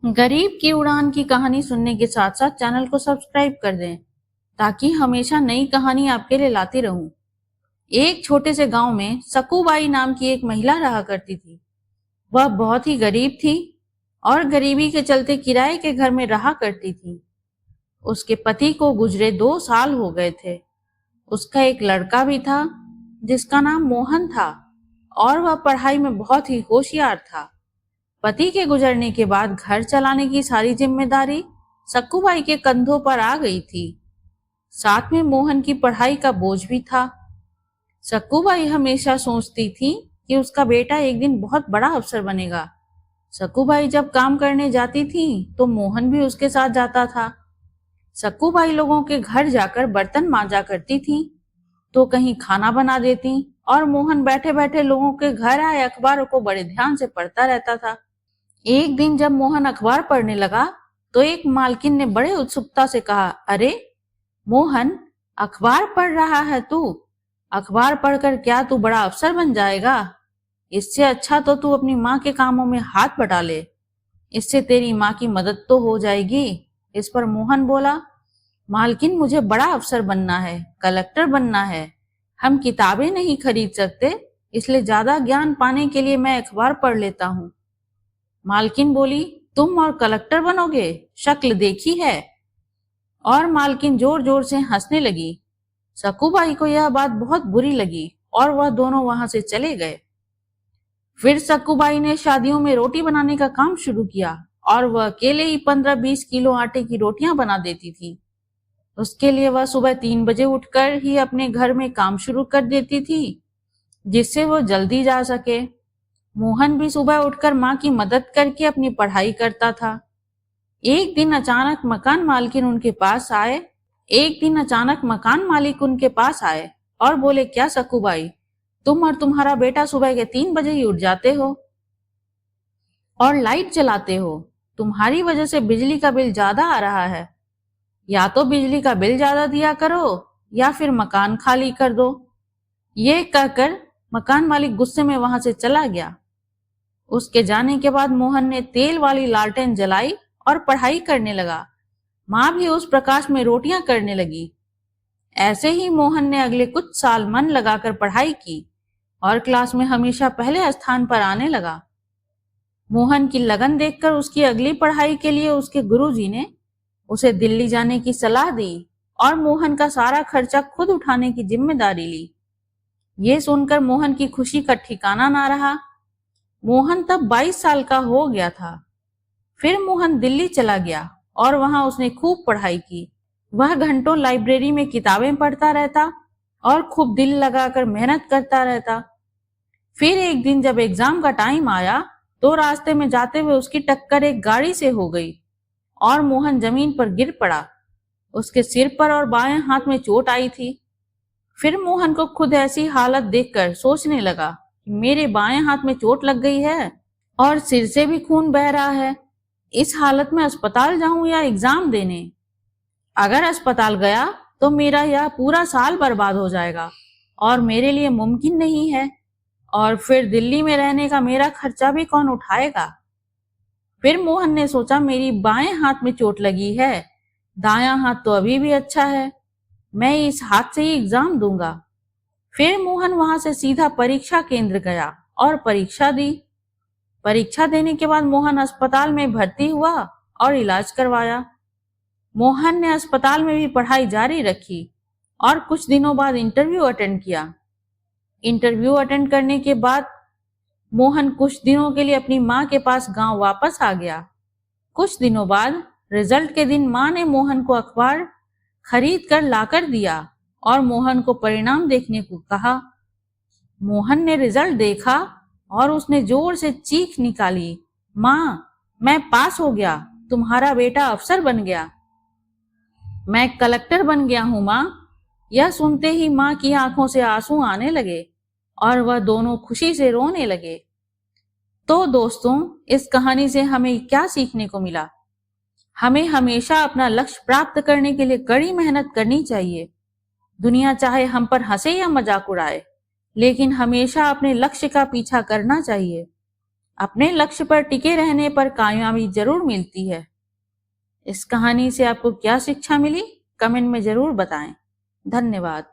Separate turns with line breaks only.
गरीब की उड़ान की कहानी सुनने के साथ साथ चैनल को सब्सक्राइब कर दें ताकि हमेशा नई कहानी आपके लिए लाती रहूं। एक छोटे से गांव में सकूबाई नाम की एक महिला रहा करती थी। वह बहुत ही गरीब थी और गरीबी के चलते किराए के घर में रहा करती थी। उसके पति को गुजरे 2 साल हो गए थे। उसका एक लड़का भी था जिसका नाम मोहन था और वह पढ़ाई में बहुत ही होशियार था। पति के गुजरने के बाद घर चलाने की सारी जिम्मेदारी सक्कूबाई के कंधों पर आ गई थी। साथ में मोहन की पढ़ाई का बोझ भी था। सक्कूबाई हमेशा सोचती थी कि उसका बेटा एक दिन बहुत बड़ा अफसर बनेगा। सक्कूबाई जब काम करने जाती थी तो मोहन भी उसके साथ जाता था। सक्कूबाई लोगों के घर जाकर बर्तन मांजा करती थी तो कहीं खाना बना देती और मोहन बैठे बैठे लोगों के घर आए अखबारों को बड़े ध्यान से पढ़ता रहता था। एक दिन जब मोहन अखबार पढ़ने लगा तो एक मालकिन ने बड़े उत्सुकता से कहा, अरे मोहन, अखबार पढ़ रहा है तू? अखबार पढ़कर क्या तू बड़ा अफसर बन जाएगा? इससे अच्छा तो तू अपनी माँ के कामों में हाथ बटा ले। इससे तेरी माँ की मदद तो हो जाएगी। इस पर मोहन बोला, मालकिन, मुझे बड़ा अफसर बनना है, कलेक्टर बनना है। हम किताबें नहीं खरीद सकते, इसलिए ज्यादा ज्ञान पाने के लिए मैं अखबार पढ़ लेता हूँ। मालकिन बोली, तुम और कलेक्टर बनोगे? शक्ल देखी है। और मालकिन जोर जोर से हंसने लगी। सकूबाई को यह बात बहुत बुरी लगी और वह दोनों वहां से चले गए। फिर सकूबाई ने शादियों में रोटी बनाने का काम शुरू किया और वह अकेले ही 15-20 किलो आटे की रोटियां बना देती थी। उसके लिए वह सुबह 3 बजे उठकर ही अपने घर में काम शुरू कर देती थी जिससे वो जल्दी जा सके। मोहन भी सुबह उठकर माँ की मदद करके अपनी पढ़ाई करता था। एक दिन अचानक मकान मालिक उनके पास आए और बोले, क्या सकूबाई, तुम और तुम्हारा बेटा सुबह के 3 बजे ही उठ जाते हो और लाइट जलाते हो। तुम्हारी वजह से बिजली का बिल ज्यादा आ रहा है। या तो बिजली का बिल ज्यादा दिया करो या फिर मकान खाली कर दो। ये कहकर मकान मालिक गुस्से में वहां से चला गया। उसके जाने के बाद मोहन ने तेल वाली लालटेन जलाई और पढ़ाई करने लगा। माँ भी उस प्रकाश में रोटियां करने लगी। ऐसे ही मोहन ने अगले कुछ साल मन लगाकर पढ़ाई की और क्लास में हमेशा पहले स्थान पर आने लगा। मोहन की लगन देखकर उसकी अगली पढ़ाई के लिए उसके गुरुजी ने उसे दिल्ली जाने की सलाह दी और मोहन का सारा खर्चा खुद उठाने की जिम्मेदारी ली। ये सुनकर मोहन की खुशी का ठिकाना ना रहा। मोहन तब 22 साल का हो गया था। फिर मोहन दिल्ली चला गया और वहां उसने खूब पढ़ाई की। वह घंटों लाइब्रेरी में किताबें पढ़ता रहता और खूब दिल लगाकर मेहनत करता रहता। फिर एक दिन जब एग्जाम का टाइम आया तो रास्ते में जाते हुए उसकी टक्कर एक गाड़ी से हो गई और मोहन जमीन पर गिर पड़ा। उसके सिर पर और बाएं हाथ में चोट आई थी। फिर मोहन को खुद ऐसी हालत देखकर सोचने लगा, मेरे बाएं हाथ में चोट लग गई है और सिर से भी खून बह रहा है। इस हालत में अस्पताल जाऊं या एग्जाम देने? अगर अस्पताल गया तो मेरा यह पूरा साल बर्बाद हो जाएगा और मेरे लिए मुमकिन नहीं है। और फिर दिल्ली में रहने का मेरा खर्चा भी कौन उठाएगा? फिर मोहन ने सोचा, मेरी बाएं हाथ में चोट लगी है, दायां हाथ तो अभी भी अच्छा है, मैं इस हाथ से ही एग्जाम दूंगा। फिर मोहन वहां से सीधा परीक्षा केंद्र गया और परीक्षा दी। परीक्षा देने के बाद मोहन अस्पताल में भर्ती हुआ और इलाज करवाया। मोहन ने अस्पताल में भी पढ़ाई जारी रखी और कुछ दिनों बाद इंटरव्यू अटेंड किया। इंटरव्यू अटेंड करने के बाद मोहन कुछ दिनों के लिए अपनी माँ के पास गांव वापस आ गया। कुछ दिनों बाद रिजल्ट के दिन माँ ने मोहन को अखबार खरीद कर लाकर दिया और मोहन को परिणाम देखने को कहा। मोहन ने रिजल्ट देखा और उसने जोर से चीख निकाली, माँ, मैं पास हो गया, तुम्हारा बेटा अफसर बन गया, मैं कलेक्टर बन गया हूँ माँ। यह सुनते ही माँ की आंखों से आंसू आने लगे और वह दोनों खुशी से रोने लगे। तो दोस्तों, इस कहानी से हमें क्या सीखने को मिला? हमें हमेशा अपना लक्ष्य प्राप्त करने के लिए कड़ी मेहनत करनी चाहिए। दुनिया चाहे हम पर हंसे या मजाक उड़ाए, लेकिन हमेशा अपने लक्ष्य का पीछा करना चाहिए। अपने लक्ष्य पर टिके रहने पर कामयाबी जरूर मिलती है। इस कहानी से आपको क्या शिक्षा मिली, कमेंट में जरूर बताएं। धन्यवाद।